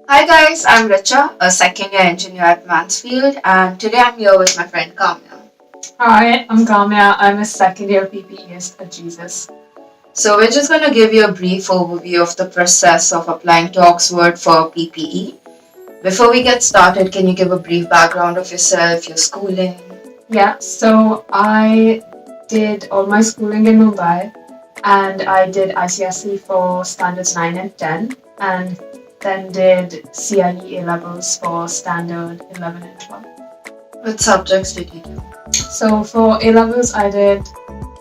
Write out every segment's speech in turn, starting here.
Hi guys, I'm Richa, a second year engineer at Mansfield, and today I'm here with my friend Kamya. Hi, I'm Kamya. I'm a second year PPEist at Jesus. So, we're just going to give you a brief overview of the process of applying to Oxford for PPE. Before we get started, can you give a brief background of yourself, your schooling? Yeah, so I did all my schooling in Mumbai and I did ICSE for standards 9 and 10 and then did CIE A levels for standard 11 and 12. What subjects did you do? So for A levels, I did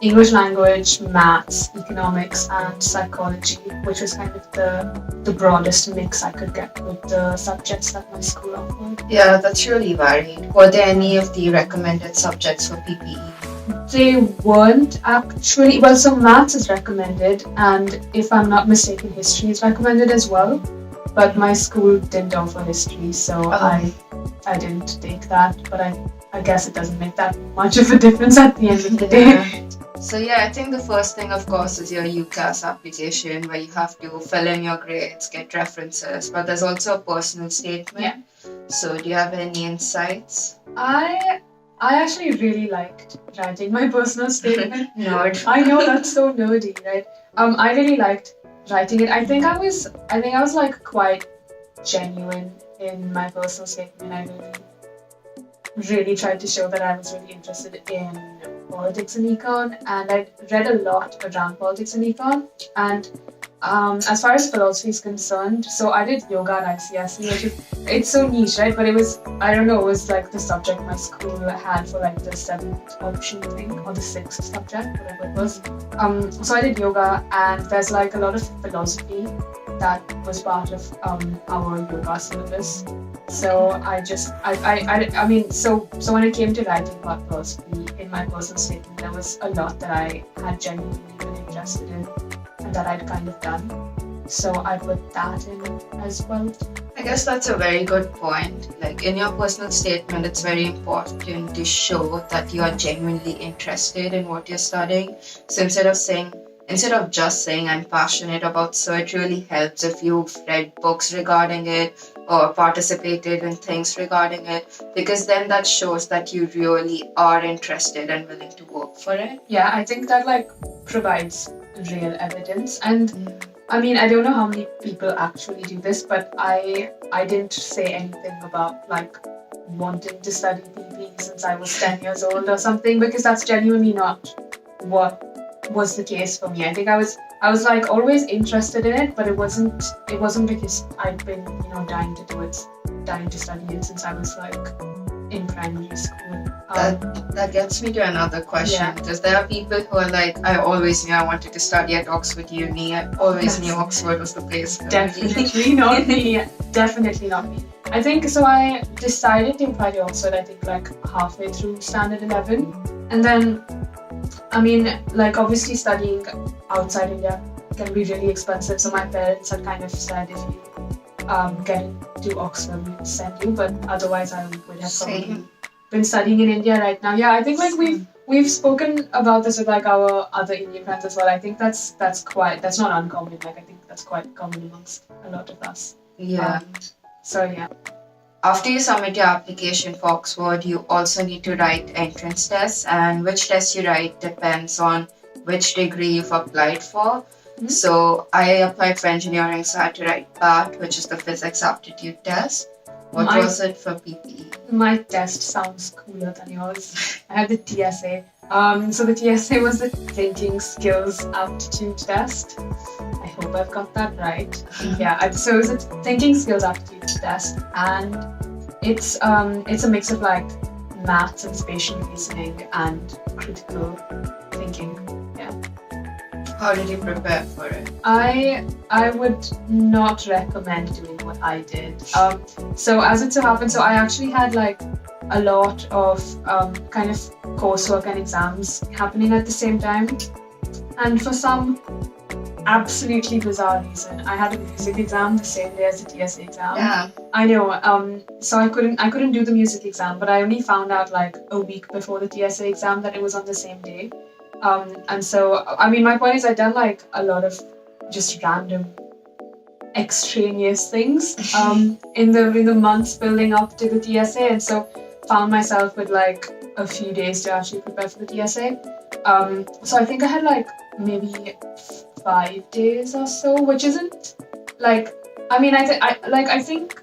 English language, maths, economics, and psychology, which was kind of the broadest mix I could get with the subjects that my school offered. Yeah, that's really varied. Were there any of the recommended subjects for PPE? They weren't actually. Well, so maths is recommended, and if I'm not mistaken, history is recommended as well. But my school didn't offer history, so I didn't take that. But I guess it doesn't make that much of a difference at the end of the day. So yeah, I think the first thing, of course, is your UCAS application where you have to fill in your grades, get references, but there's also a personal statement. Yeah. So do you have any insights? I actually really liked writing my personal statement. Nerd. I know that's so nerdy, right? I really liked writing it. I think I was like quite genuine in my personal statement. I really tried to show that I was really interested in politics and econ, and I read a lot around politics and econ. And as far as philosophy is concerned, so I did yoga at ICSE, which is it's so niche, right? But it was I don't know, it was like the subject my school had for like the seventh option thing or the sixth subject, whatever it was. So I did yoga, and there's like a lot of philosophy that was part of our yoga syllabus. So so when it came to writing about philosophy in my personal statement, there was a lot that I had genuinely been interested in and that I'd kind of done. So I put that in as well. I guess that's a very good point. Like in your personal statement, it's very important to show that you are genuinely interested in what you're studying. So instead of just saying I'm passionate about, so it really helps if you've read books regarding it or participated in things regarding it, because then that shows that you really are interested and willing to work for it. Yeah, I think that like provides real evidence. And I mean, I don't know how many people actually do this, but I didn't say anything about like wanting to study PP since I was 10 years old or something, because that's genuinely not what was the case for me. I think I was like always interested in it, but it wasn't because I'd been, dying to study it since I was like in primary school. That gets me to another question. Yeah. Because there are people who are like, I always knew I wanted to study at Oxford Uni. I always knew Oxford was the place for me. Definitely not me. Definitely not me. I think so. I decided to apply to Oxford, I think, like halfway through standard 11. And then, I mean, like, obviously, studying outside India can be really expensive. So, my parents had kind of said if you get into Oxford, we'll send you. But otherwise, I would have probably been studying in India right now. Yeah, I think like we've spoken about this with like our other Indian friends as well. I think that's not uncommon. Like I think that's quite common amongst a lot of us. Yeah. So yeah. After you submit your application for Oxford, you also need to write entrance tests, and which test you write depends on which degree you've applied for. Mhm. So I applied for engineering, so I had to write PAT, which is the physics aptitude test. What was it for PPE? My test sounds cooler than yours. I had the TSA. So the TSA was the Thinking Skills Aptitude Test. I hope I've got that right. Yeah. So it's a Thinking Skills Aptitude Test, and it's a mix of like maths and spatial reasoning and critical thinking. Yeah. How did you prepare for it? I would not recommend doing what I did. So as it so happened, so I actually had like a lot of kind of coursework and exams happening at the same time, and for some absolutely bizarre reason, I had a music exam the same day as the TSA exam. Yeah. I know. So I couldn't do the music exam, but I only found out like a week before the TSA exam that it was on the same day. And so, I mean, my point is I'd done like a lot of just random extraneous things in the months building up to the TSA, and so found myself with like a few days to actually prepare for the TSA. So I think I had like maybe 5 days or so, which isn't like, I mean, I think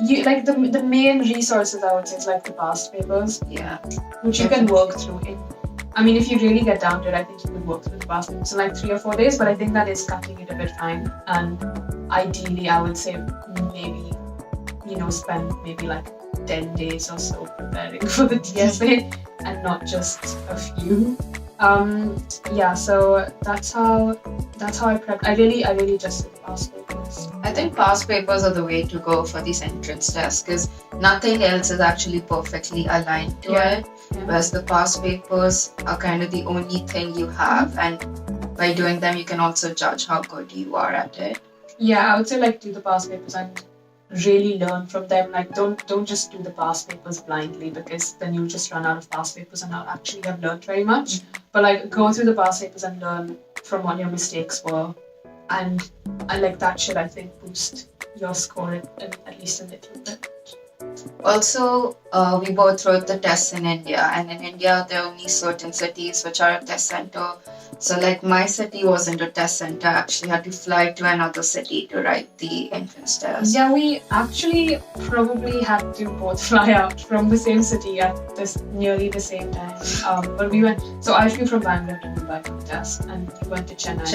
you like the main resources I would say is like the past papers, Yeah. which you can work through in. I mean, if you really get down to it, I think you could work through the past papers in like 3 or 4 days, but I think that is cutting it a bit fine. And ideally, I would say maybe, spend maybe like 10 days or so preparing for the TSA and not just a few. Yeah, so that's how I prepped. I really just did past papers. I think past papers are the way to go for these entrance tests because nothing else is actually perfectly aligned to it. Whereas the past papers are kind of the only thing you have, and by doing them, you can also judge how good you are at it. Yeah, I would say like do the past papers and really learn from them. Like don't just do the past papers blindly, because then you'll just run out of past papers and not actually have learned very much. But like go through the past papers and learn from what your mistakes were, and like that should, I think, boost your score at least a little bit. Also, we both wrote the tests in India, and in India there are only certain cities which are a test center. So like my city wasn't a test center. I actually had to fly to another city to write the entrance test. Yeah, we actually probably had to both fly out from the same city at nearly the same time. But we went. So I flew from Bangalore to Mumbai for the test, and we went to Chennai.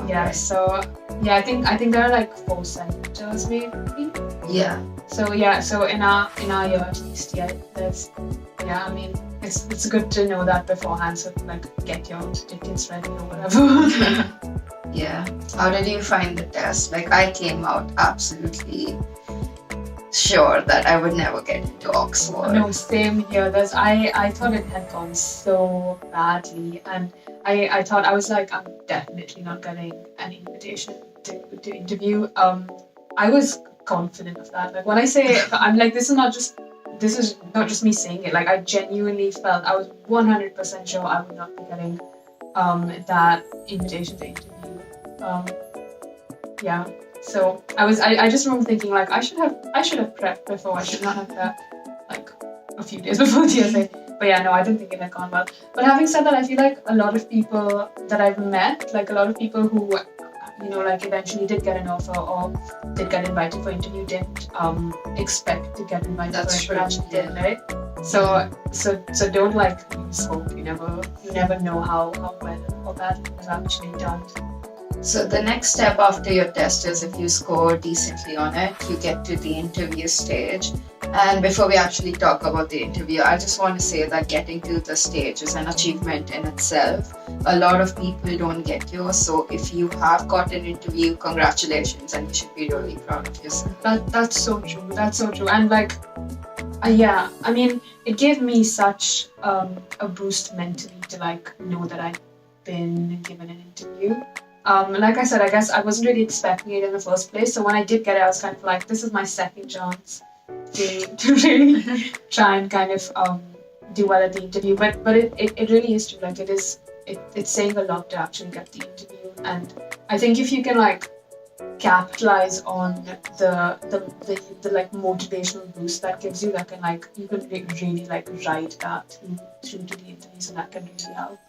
Yeah. Right. So yeah, I think there are like 4 centers maybe. Yeah. So in our year at least, I mean, it's good to know that beforehand, so like get your tickets ready or whatever. Yeah. How did you find the test? Like I came out absolutely sure that I would never get into Oxford. No, same here. I thought it had gone so badly, and I thought, I was like, I'm definitely not getting an invitation to interview. I was confident of that. Like when I say, I'm like, this is not just me saying it. Like I genuinely felt, I was 100% sure I would not be getting that invitation to interview. Yeah. So I just remember thinking like I should have prepped before. I should not have prepped like a few days before TSA. But yeah, no, I didn't think it had gone well. But having said that, I feel like a lot of people that I've met, like a lot of people who like eventually did get an offer or did get invited for interview, didn't expect to get invited for it, but actually did, right? So don't like lose hope. You never know how well or badly it was actually done. So the next step after your test is, if you score decently on it, you get to the interview stage. And before we actually talk about the interview, I just want to say that getting to the stage is an achievement in itself. A lot of people don't get here, so if you have got an interview, congratulations, and you should be really proud of yourself. That's so true. That's so true. And like, yeah, I mean, it gave me such a boost mentally to like know that I've been given an interview. Like I said, I guess I wasn't really expecting it in the first place. So when I did get it, I was kind of like, this is my second chance to really try and kind of do well at the interview. But it really is true. Like it's saying a lot to actually get the interview. And I think if you can like capitalize on the like motivational boost that gives you, that can like you can really like ride that through to the interviews, and that can really help.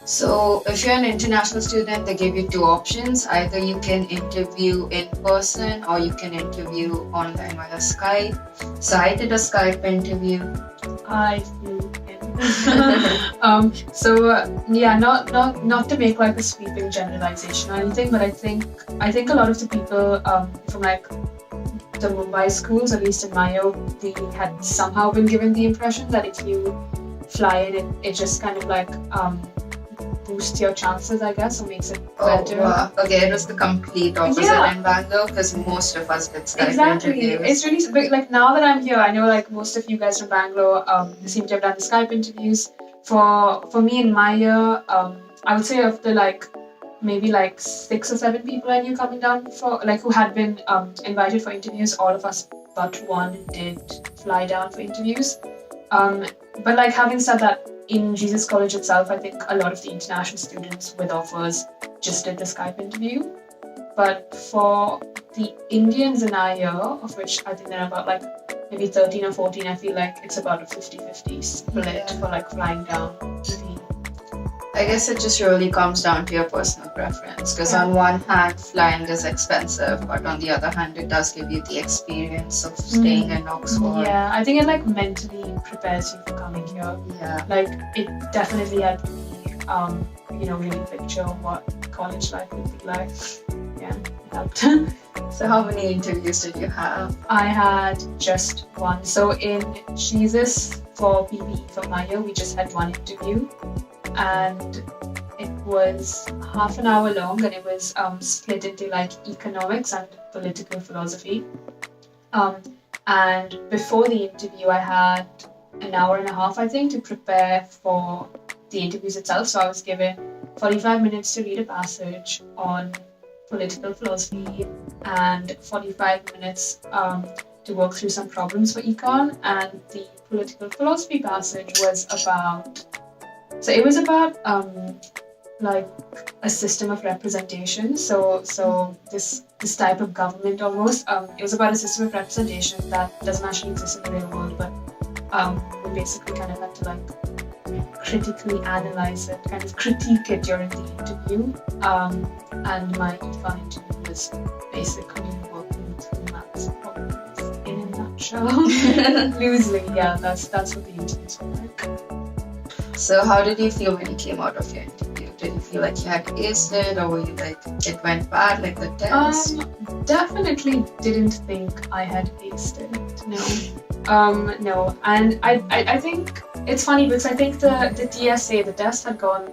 So if you're an international student, they give you 2 options. Either you can interview in person or you can interview online via Skype. So I did a Skype interview. I flew in. Yeah, not to make like a sweeping generalization or anything, but I think a lot of the people from like the Mumbai schools, at least in my year, they had somehow been given the impression that if you fly in, it just kind of like boosts your chances, I guess, or makes it better. Okay, it was the complete opposite in Bangalore, because most of us did Skype interviews. It's really like now that I'm here, I know like most of you guys from Bangalore seem to have done the Skype interviews. For me in my year, I would say of the like maybe like 6 or 7 people I knew coming down for like who had been invited for interviews, all of us but one did fly down for interviews. But like having said that, in Jesus College itself, I think a lot of the international students with offers just did the Skype interview. but for the Indians in our year, of which I think there are about like maybe 13 or 14, I feel like it's about a 50-50 split for like flying down the. I guess it just really comes down to your personal preference, because on one hand, flying is expensive, but on the other hand, it does give you the experience of staying in Oxford. Yeah, I think it like mentally prepares you for coming here. Yeah. Like it definitely helped me, really picture what college life would be like. Yeah, it helped. So how many interviews did you have? I had just one. So in Jesus for PPE for my year, we just had one interview, and it was half an hour long, and it was split into like economics and political philosophy. And before the interview, I had an hour and a half, I think, to prepare for the interviews itself. So I was given 45 minutes to read a passage on political philosophy and 45 minutes to work through some problems for econ. And the political philosophy passage was about, like a system of representation. So this type of government almost. It was about a system of representation that doesn't actually exist in the real world, but we basically kind of had to like critically analyze it, kind of critique it during the interview. And my econ interview was basically working through maths problems in a nutshell. Loosely, yeah, that's what the interviews were like. So how did you feel when you came out of your interview? Did you feel like you had aced it, or were you like it went bad, like the test? Definitely didn't think I had aced it. No. And I think it's funny because I think the TSA, the test, had gone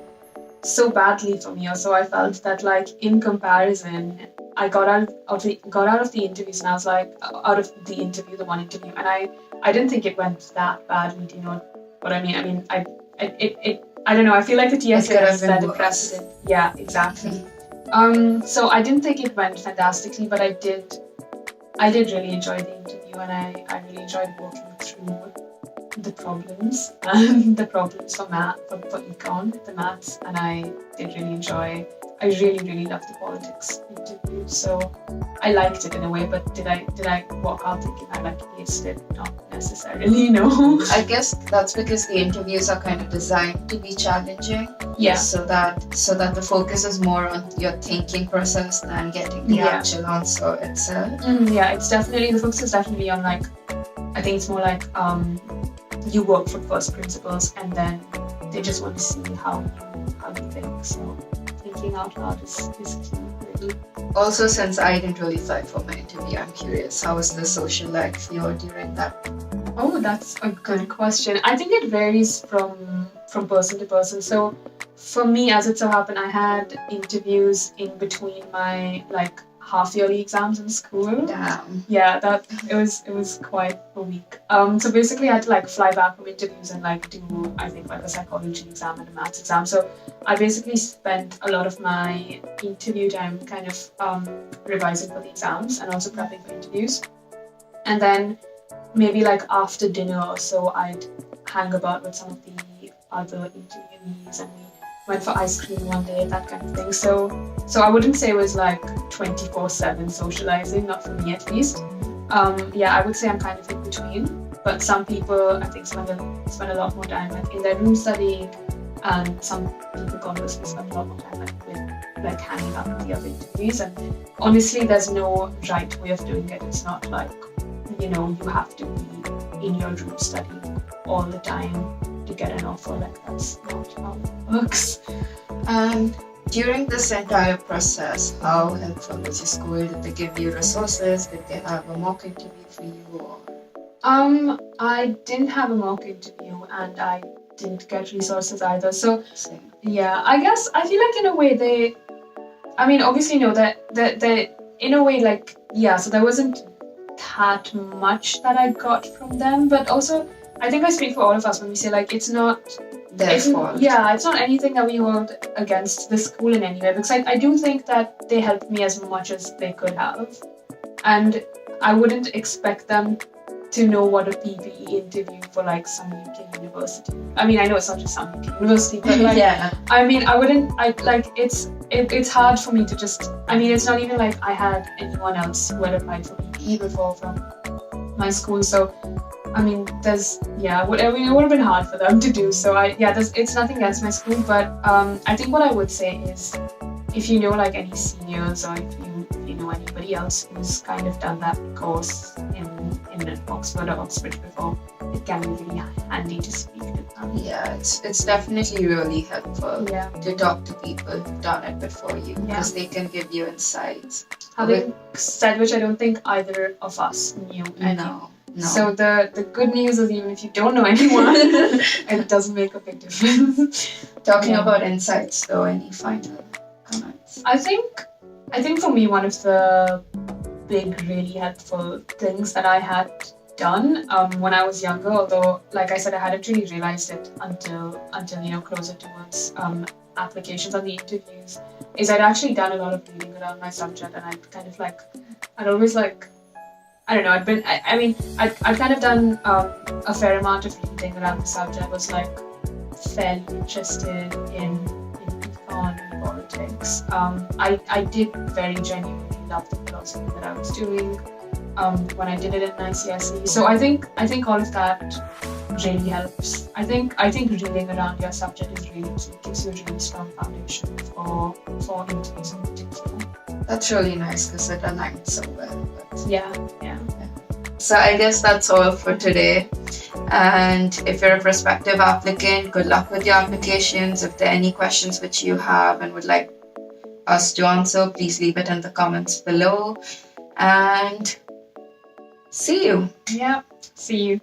so badly for me, or so I felt that like in comparison, I got out of the interviews, and I was like the one interview, and I didn't think it went that badly. Do you know what I mean? I mean, I don't know. I feel like the TSA has set a precedent. Yeah, exactly. So I didn't think it went fantastically, but I did really enjoy the interview, and I really enjoyed working through the problems and the problems for econ, the maths, and I did really enjoy. I really loved the politics interview, so I liked it in a way. But did I walk out thinking I like aced it? Not necessarily, no. I guess that's because the interviews are kind of designed to be challenging. Yeah. So that the focus is more on your thinking process than getting the actual answer itself. Yeah, the focus is definitely on like, I think it's more like you work from first principles, and then they just want to see how you think. So thinking out loud is key, really. Also, since I didn't really fly for my interview, I'm curious, how was the social life for you during that? Oh, that's a good question. I think it varies from person to person. So for me, as it so happened, I had interviews in between my like half-yearly exams in school. Damn. Yeah, it was quite a week. So basically I had to like fly back from interviews and like do, I think, like a psychology exam and a maths exam. So I basically spent a lot of my interview time kind of revising for the exams and also prepping for interviews. And then maybe like after dinner or so, I'd hang about with some of the other interviewees, and we went for ice cream one day, that kind of thing. So I wouldn't say it was like 24/7 socializing, not for me at least. I would say I'm kind of in between. But some people, I think, spend a lot more time like in their room studying, and some people conversely spend a lot more time like hanging out with the other interviewees. And honestly, there's no right way of doing it. It's not like, you have to be in your room studying all the time to get an offer. Like, that's not how it works. And during this entire process, how helpful was your school? Did they give you resources? Did they have a mock interview for you? Or? I didn't have a mock interview, and I didn't get resources either. So yeah, I guess I feel like in a way they, I mean, obviously that in a way, like, yeah, so there wasn't that much that I got from them, but also I think I speak for all of us when we say like it's not their fault. Yeah, it's not anything that we hold against the school in any way, because I do think that they helped me as much as they could have, and I wouldn't expect them to know what a PPE interview for like some UK university. I mean, I know it's not just some UK university, but like, yeah. I mean, I wouldn't. I like it's hard for me to just. I mean, it's not even like I had anyone else who had applied for PPE before from my school. So, I mean, it would have been hard for them to do. So it's nothing against my school, but I think what I would say is, if you know like any seniors or if you know anybody else who's kind of done that course in Oxford or Oxbridge before, it can be really handy to speak to them. Yeah, it's definitely really helpful Yeah. to talk to people who've done it before you because they can give you insights. Having said which, I don't think either of us knew any. No. So the good news is even if you don't know anyone, it doesn't make a big difference. Talking about insights though, any final comments? I think for me one of the big really helpful things that I had done when I was younger, although like I said I hadn't really realized it until closer towards applications and the interviews, is I'd actually done a lot of reading around my subject, and I'd always like, I don't know, I'd kind of done a fair amount of reading around the subject. I was like fairly interested in econ and politics. I did very genuinely love the philosophy that I was doing when I did it in ICSE. So I think all of that really helps. I think reading around your subject is really key. It gives you a really strong foundation for interviews in particular. That's really nice because it aligns so well. Yeah. So I guess that's all for today. And if you're a prospective applicant, good luck with your applications. If there are any questions which you have and would like us to answer, please leave it in the comments below. And see you. Yeah. See you.